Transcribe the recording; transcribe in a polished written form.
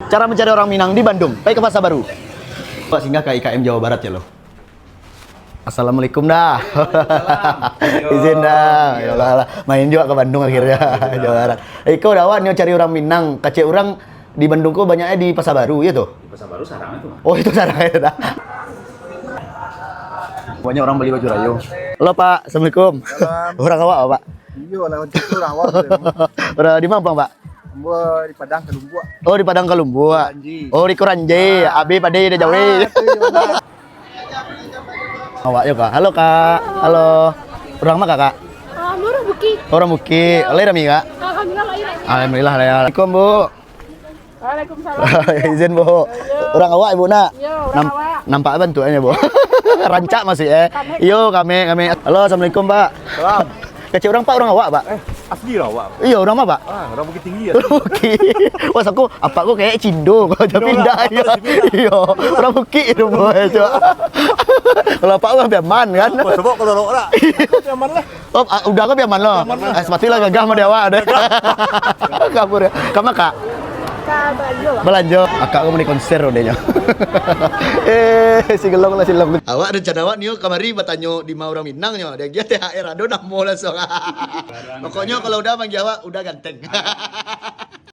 Cara mencari orang Minang di Bandung. Baik ke Pasar Baru. Pak singgah ke IKM Jawa Barat ya lo. Assalamualaikum dah. Izin dah. Ya Allah, main juga ke Bandung akhirnya Jawa Barat. Iko dawan nyo cari orang Minang. Kace orang di Bandung kok banyaknya di Pasar Baru ya tuh. Di Pasar Baru sarang itu. Oh itu sarangnya dah. Banyak orang beli baju rayo. Halo Pak, Assalamualaikum. Orang awak Pak? Iya, orang orang awak. Orang di mana Pak? Di Padang Kalumbu. Oh di Padang Kalumbu. Oh di Kuranji. Abi pade udah jauh. Awak ya Kak. Halo Kak. Halo. Orang mana Kak? Orang Buki. Orang Buki. Oleh Rami Kak? Alhamdulillah lahir. Alhamdulillah. Assalamualaikum Bu. Waalaikumsalam. Izin Bu. Orang awak Ibu nak. Yo, orang awak. Nampak bantuannya Bu. Rancak masih Yo kami. Halo Assalamualaikum Pak. Salam. Kecil orang Pak, orang awak Pak. Asli lah awak. Iya orang mana Pak? Orang Bukit Tinggi ya. Buki. Wah, aku kayak Cindo kalau jadi pindah ya. Iya, orang Buki itu boy coba. Kalau Pak mah biaman kan. Coba kalau lo ora. Aman lah. Oh, udah kok biaman lo. Sepati lah gagah sama dewa ada. Kabur ya. Kamu Kak? Belanja. Akak aku mau di konser rodenya. Si gelong lah si gelong. Awak rencana awak nih kamari bertanya di mau orang Minang nya. Dia THR ado nak mau langsung. Pokoknya kalau udah manggil awak udah ganteng.